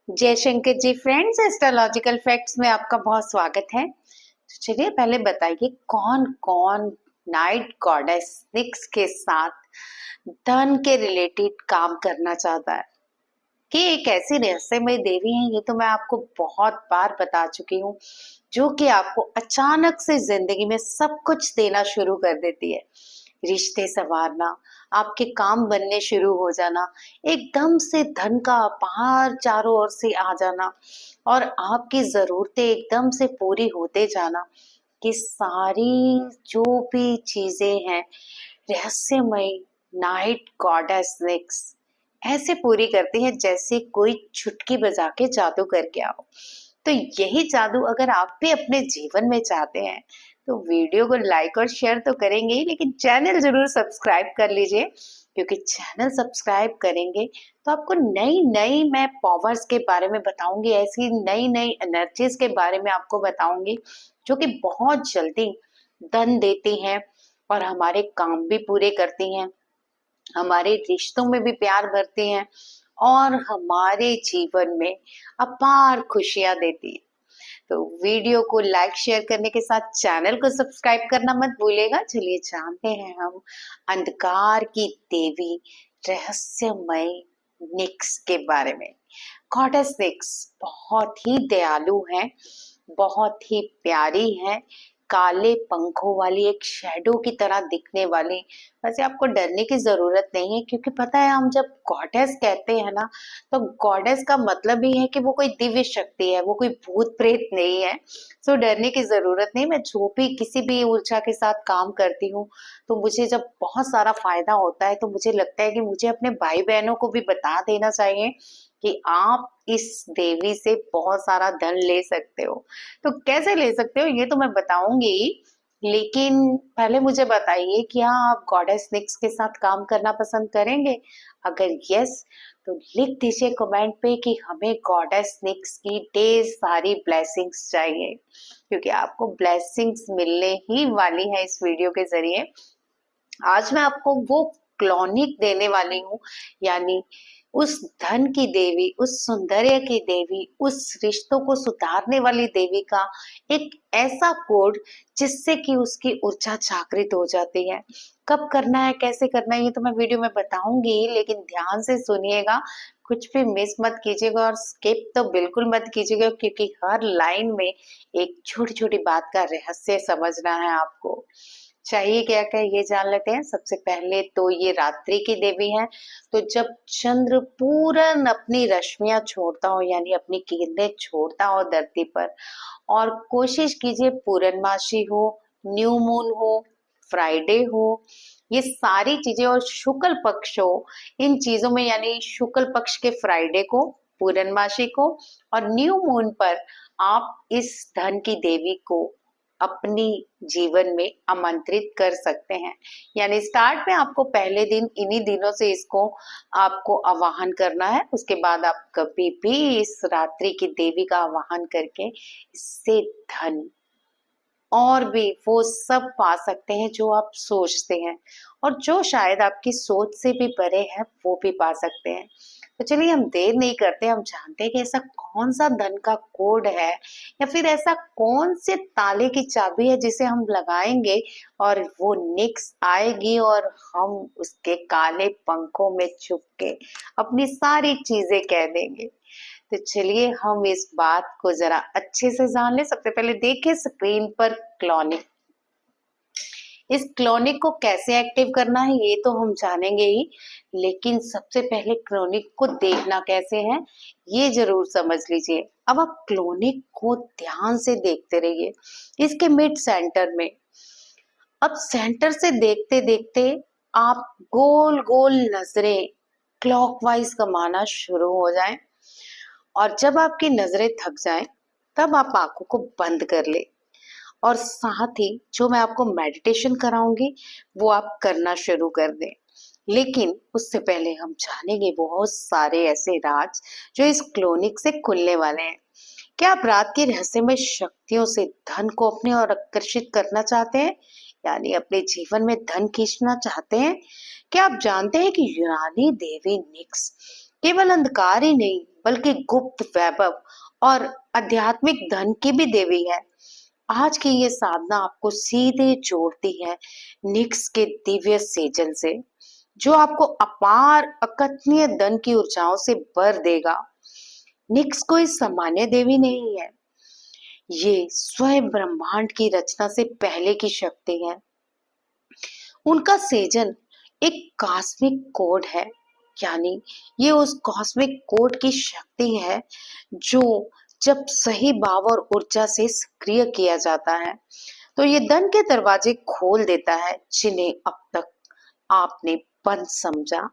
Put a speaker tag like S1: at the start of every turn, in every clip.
S1: जय Shankar ji friends, astrological facts में आपका बहुत स्वागत है। तो चलिए पहले बताइए कौन कौन नाइट गॉडेस निक्स के साथ धन के रिलेटेड काम करना चाहता है कि एक ऐसी रहस्यमय देवी है। ये तो मैं आपको बहुत बार बता चुकी हूँ, जो कि आपको अचानक से जिंदगी में सब कुछ देना शुरू कर देती है। रिश्ते संवारना, आपके काम बनने शुरू हो जाना, एकदम से धन का अपार चारों ओर से आ जाना और आपकी जरूरतें एकदम से पूरी होते जाना। कि सारी जो भी चीजें हैं रहस्यमय नाइट गॉडेस निक्स ऐसे पूरी करती है जैसे कोई चुटकी बजा के जादू करके आओ। तो यही जादू अगर आप भी अपने जीवन में चाहते हैं तो वीडियो को लाइक और शेयर तो करेंगे ही, लेकिन चैनल जरूर सब्सक्राइब कर लीजिए। क्योंकि चैनल सब्सक्राइब करेंगे तो आपको नई नई मैं पावर्स के बारे में बताऊंगी, ऐसी नई नई एनर्जीज के बारे में आपको बताऊंगी जो कि बहुत जल्दी धन देती हैं और हमारे काम भी पूरे करती हैं, हमारे रिश्तों में भी प्यार भरती हैं और हमारे जीवन में अपार खुशियां देती है। तो वीडियो को लाइक शेयर करने के साथ चैनल को सब्सक्राइब करना मत भूलिएगा। चलिए जानते हैं हम अंधकार की देवी रहस्यमय निक्स के बारे में। गॉडेस निक्स बहुत ही दयालु है, बहुत ही प्यारी है, काले पंखों वाली, एक शैडो की तरह दिखने वाली। वैसे आपको डरने की जरूरत नहीं है, क्योंकि पता है हम जब गॉडेस कहते हैं ना, तो गॉडेस का मतलब ही है कि वो कोई दिव्य शक्ति है, वो कोई भूत प्रेत नहीं है। सो डरने की जरूरत नहीं। मैं जो भी किसी भी ऊर्जा के साथ काम करती हूँ तो मुझे जब बहुत सारा फायदा होता है तो मुझे लगता है कि मुझे अपने भाई बहनों को भी बता देना चाहिए कि आप इस देवी से बहुत सारा धन ले सकते हो। तो कैसे ले सकते हो ये तो मैं बताऊंगी, लेकिन पहले मुझे बताइए क्या आप गॉडेस निक्स के साथ काम करना पसंद करेंगे? अगर यस तो लिख दीजिए कमेंट पे कि हमें गॉडेस निक्स की ढेर सारी ब्लेसिंग्स चाहिए, क्योंकि आपको ब्लेसिंग्स मिलने ही वाली है इस वीडियो के जरिए। आज मैं आपको वो क्लॉनिक देने वाली हूँ, यानी उस धन की देवी, उस सौंदर्य की देवी, उस रिश्तों को सुधारने वाली देवी का एक ऐसा कोड जिससे कि उसकी ऊर्जा जागृत हो जाती है। कब करना है, कैसे करना है, ये तो मैं वीडियो में बताऊंगी, लेकिन ध्यान से सुनिएगा, कुछ भी मिस मत कीजिएगा और स्किप तो बिल्कुल मत कीजिएगा, क्योंकि हर लाइन में एक छोटी छोटी बात का रहस्य समझना है आपको। चाहिए क्या क्या ये जान लेते हैं। सबसे पहले तो ये रात्रि की देवी है। तो जब चंद्र पूरन अपनी रश्मियां छोड़ता हो, यानी अपनी किरणें छोड़ता हो धरती पर, और कोशिश कीजिए पूर्णमासी हो, न्यू मून हो, फ्राइडे हो, ये सारी चीजें, और शुक्ल पक्ष हो, इन चीजों में यानी शुक्ल पक्ष के फ्राइडे को, पूर्णमासी को और न्यू मून पर आप इस धन की देवी को अपनी जीवन में आमंत्रित कर सकते हैं। यानी स्टार्ट में आपको पहले दिन इन्हीं दिनों से इसको आपको आवाहन करना है। उसके बाद आप कभी भी इस रात्रि की देवी का आवाहन करके इससे धन और भी वो सब पा सकते हैं जो आप सोचते हैं, और जो शायद आपकी सोच से भी परे है वो भी पा सकते हैं। तो चलिए हम देर नहीं करते, हम जानते हैं कि ऐसा कौन सा धन का कोड है, या फिर ऐसा कौन से ताले की चाबी है जिसे हम लगाएंगे और वो निक्स आएगी और हम उसके काले पंखों में छुप के अपनी सारी चीजें कह देंगे। तो चलिए हम इस बात को जरा अच्छे से जान ले। सबसे पहले देखिए स्क्रीन पर क्लॉनिक। इस क्लॉनिक को कैसे एक्टिव करना है ये तो हम जानेंगे ही, लेकिन सबसे पहले क्लॉनिक को देखना कैसे है ये जरूर समझ लीजिए। अब आप क्लॉनिक को ध्यान से देखते रहिए इसके मिड सेंटर में। अब सेंटर से देखते देखते आप गोल गोल नजरें क्लॉकवाइज कमाना शुरू हो जाएं, और जब आपकी नजरें थक जाएं तब आप आंखों को बंद कर ले, और साथ ही जो मैं आपको मेडिटेशन कराऊंगी वो आप करना शुरू कर दें। लेकिन उससे पहले हम जानेंगे बहुत सारे ऐसे राज जो इस क्लोनिक से खुलने वाले हैं। क्या आप रात की रहस्यमय शक्तियों से धन को अपने ओर आकर्षित करना चाहते हैं, यानी अपने जीवन में धन खींचना चाहते हैं? क्या आप जानते हैं कि यूनानी देवी निक्स केवल अंधकार ही नहीं बल्कि गुप्त वैभव और आध्यात्मिक धन की भी देवी है। आज की ये साधना आपको सीधे जोड़ती है निक्स के दिव्य सेजल से, जो आपको अपार अकथनीय धन की ऊर्जाओं से भर देगा। निक्स कोई सामान्य देवी नहीं है, ये स्वयं ब्रह्मांड की रचना से पहले की शक्ति है। उनका सेजन एक कॉस्मिक कोड है, यानी ये उस कॉस्मिक कोड की शक्ति है जो जब सही भाव और ऊर्जा से सक्रिय किया जाता है तो ये धन के दरवाजे खोल देता है जिन्हें अब तक आपने बंद समझा।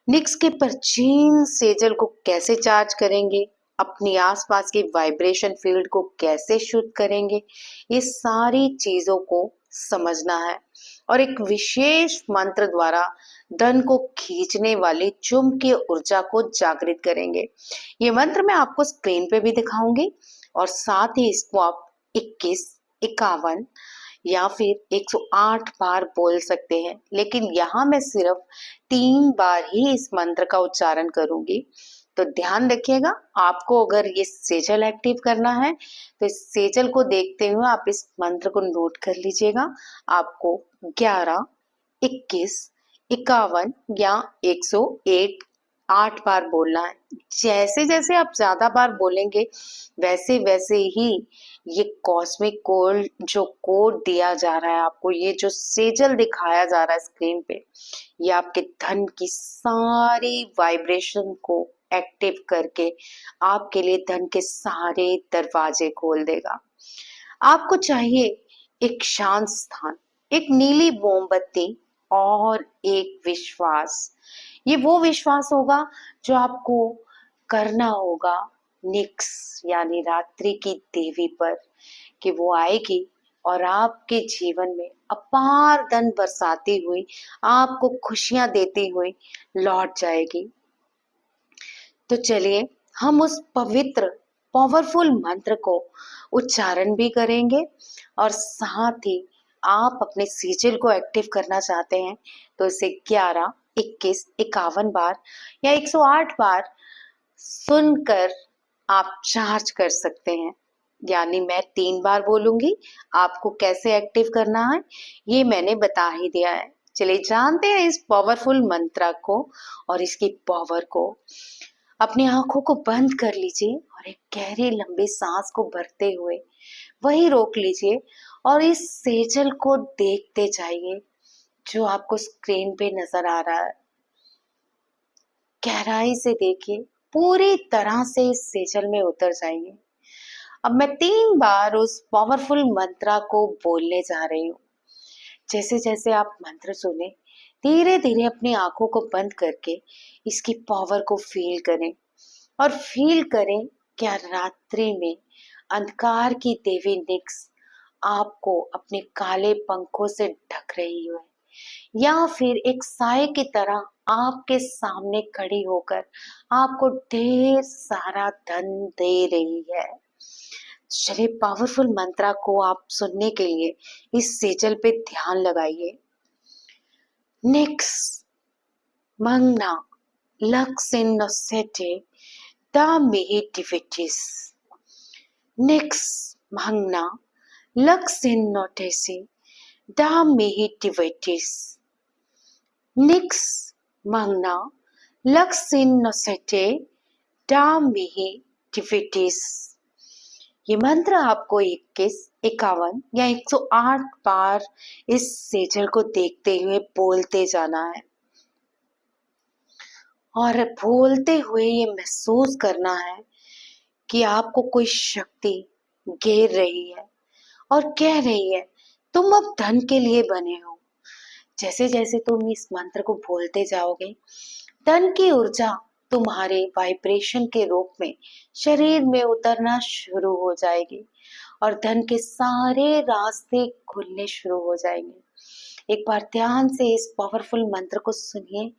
S1: निक्स के प्राचीन सेजल को कैसे चार्ज करेंगे, अपनी आसपास की वाइब्रेशन फील्ड को कैसे शुद्ध करेंगे, ये सारी चीजों को समझना है और एक विशेष मंत्र द्वारा धन को खींचने वाली चुंबकीय ऊर्जा को जागृत करेंगे। ये मंत्र मैं आपको स्क्रीन पे भी दिखाऊंगी और साथ ही इसको आप 21, 51 या फिर 108 बार बोल सकते हैं, लेकिन यहाँ मैं सिर्फ 3 बार ही इस मंत्र का उच्चारण करूंगी। तो ध्यान रखिएगा, आपको अगर ये सेजल एक्टिव करना है तो इस सेजल को देखते हुए आप इस मंत्र को नोट कर लीजिएगा। आपको 11, 21, 51 या 108 8 बार बोलना है। जैसे जैसे आप ज्यादा बार बोलेंगे वैसे वैसे ही ये कॉस्मिक कोड जो कोड दिया जा रहा है आपको, ये जो सेजल दिखाया जा रहा है स्क्रीन पे, ये आपके धन की सारी वाइब्रेशन को एक्टिव करके आपके लिए धन के सारे दरवाजे खोल देगा। आपको चाहिए एक शांत स्थान, एक नीली मोमबत्ती और एक विश्वास। ये वो विश्वास होगा जो आपको करना होगा निक्स यानी रात्रि की देवी पर, कि वो आएगी और आपके जीवन में अपार धन बरसाती हुई, आपको खुशियां देती हुई लौट जाएगी। तो चलिए हम उस पवित्र पावरफुल मंत्र को उच्चारण भी करेंगे और साथ ही आप अपने सीजल को एक्टिव करना चाहते हैं तो इसे 11, 21, 51 बार या 108 बार सुनकर आप चार्ज कर सकते हैं। यानी मैं 3 बार बोलूंगी, आपको कैसे एक्टिव करना है ये मैंने बता ही दिया है। चलिए जानते हैं इस पावरफुल मंत्र को और इसकी पावर को। अपनी आंखों को बंद कर लीजिए और एक गहरी लंबी सांस को भरते हुए वही रोक लीजिए और इस सेजल को देखते जाइए जो आपको स्क्रीन पे नजर आ रहा है। गहराई से देखिए, पूरी तरह से इस सेजल में उतर जाइए। अब मैं 3 बार उस पावरफुल मंत्र को बोलने जा रही हूँ। जैसे जैसे आप मंत्र सुने धीरे धीरे अपनी आंखों को बंद करके इसकी पावर को फील करें और फील करें क्या रात्रि में अंधकार की देवी निक्स आपको अपने काले पंखों से ढक रही है या फिर एक साए की तरह आपके सामने खड़ी होकर आपको ढेर सारा धन दे रही है। चलिए पावरफुल मंत्र को आप सुनने के लिए इस सेजल पे ध्यान लगाइए। निक्स magna lux in nocete da mihi divitis. Nix magna lux in notese da mihi divitis. Nix magna lux in nocete da mihi divitis. ये मंत्र आपको 21, 51 या 108 बार इस सेजल को देखते हुए बोलते जाना है और बोलते हुए ये महसूस करना है कि आपको कोई शक्ति घेर रही है और कह रही है तुम अब धन के लिए बने हो। जैसे जैसे तुम इस मंत्र को बोलते जाओगे धन की ऊर्जा तुम्हारे वाइब्रेशन के रूप में शरीर में उतरना शुरू हो जाएगी और धन के सारे रास्ते खुलने शुरू हो जाएंगे। एक बार ध्यान से इस पावरफुल मंत्र को सुनिए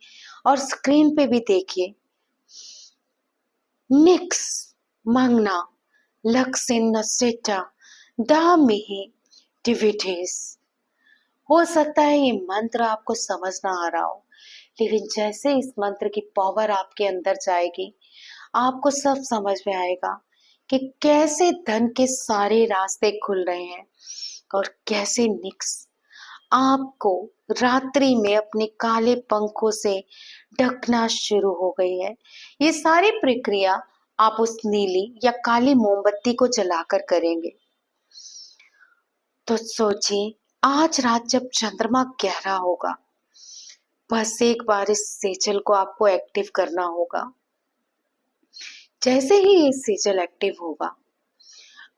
S1: और स्क्रीन पे भी देखिए। निक्स magna lux in noceta da mihi divitis। हो सकता है ये मंत्र आपको समझ ना आ रहा हो लेकिन जैसे इस मंत्र की पावर आपके अंदर जाएगी, आपको सब समझ में आएगा कि कैसे धन के सारे रास्ते खुल रहे हैं और कैसे निक्स आपको रात्रि में अपने काले पंखों से ढकना शुरू हो गई है। ये सारी प्रक्रिया आप उस नीली या काली मोमबत्ती को जलाकर करेंगे। तो सोचिए, आज रात जब चंद्रमा गहरा होगा, बस एक बार इस सेजल को आपको एक्टिव करना होगा। जैसे ही ये सेजल एक्टिव होगा,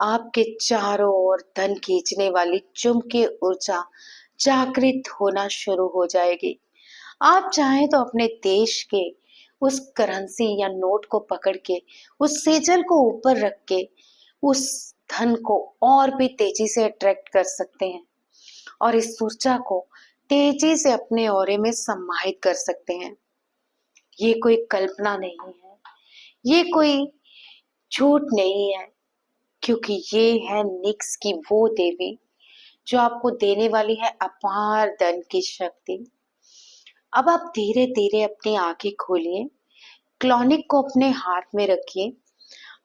S1: आपके चारों ओर धन खींचने वाली चुंबकीय ऊर्जा जागृत होना शुरू हो जाएगी। आप चाहें तो अपने देश के उस करेंसी या नोट को पकड़ के उस सेजल को ऊपर रख के उस धन को और भी तेजी से अट्रैक्ट कर सकते हैं और इस ऊर्जा को तेजी से अपने औरे में समाहित कर सकते हैं। ये कोई कल्पना नहीं है, ये कोई झूठ नहीं है, क्योंकि ये है निक्स की वो देवी जो आपको देने वाली है अपार धन की शक्ति। अब आप धीरे धीरे अपनी आंखें खोलिए, क्लॉनिक को अपने हाथ में रखिए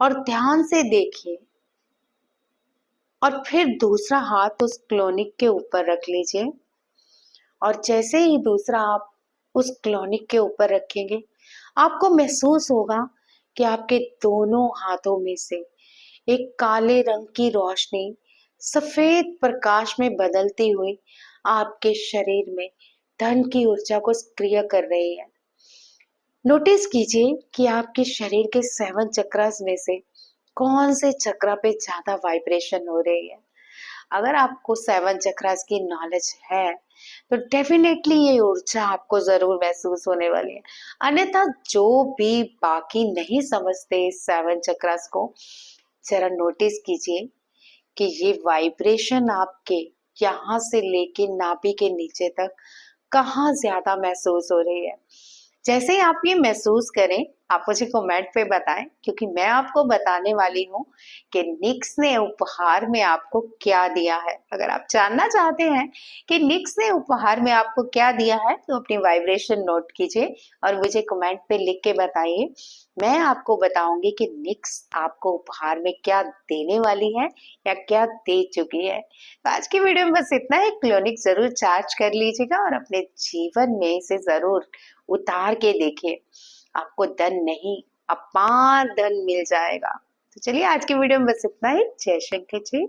S1: और ध्यान से देखिए और फिर दूसरा हाथ उस क्लॉनिक के ऊपर रख लीजिए और जैसे ही दूसरा आप उस क्लॉनिक के ऊपर रखेंगे, आपको महसूस होगा कि आपके दोनों हाथों में से एक काले रंग की रोशनी सफेद प्रकाश में बदलती हुई आपके शरीर में धन की ऊर्जा को सक्रिय कर रही है। नोटिस कीजिए कि आपके शरीर के 7 चक्रास में से कौन से चक्रा पे ज्यादा वाइब्रेशन हो रही है। अगर आपको 7 चक्रास की नॉलेज है तो डेफिनेटली ये ऊर्जा आपको जरूर महसूस होने वाली है। अन्यथा जो भी बाकी नहीं समझते इस 7 चक्रास को, जरा नोटिस कीजिए कि ये वाइब्रेशन आपके यहाँ से लेके नाभि के नीचे तक कहाँ ज्यादा महसूस हो रही है। जैसे ही आप ये महसूस करें, आप मुझे कमेंट पे बताएं, क्योंकि मैं आपको बताने वाली हूँ कि निक्स ने उपहार में आपको क्या दिया है। अगर आप जानना चाहते हैं कि निक्स ने उपहार में आपको क्या दिया है तो अपनी वाइब्रेशन नोट कीजिए और मुझे कमेंट पे लिख के बताइए। मैं आपको बताऊंगी कि निक्स आपको उपहार में क्या देने वाली है या क्या दे चुकी है। तो आज की वीडियो में बस इतना ही। क्लोनिक जरूर चार्ज कर लीजिएगा और अपने जीवन में इसे जरूर उतार के देखिए, आपको धन नहीं अपार धन मिल जाएगा। तो चलिए आज की वीडियो में बस इतना ही। जय शंकर जी।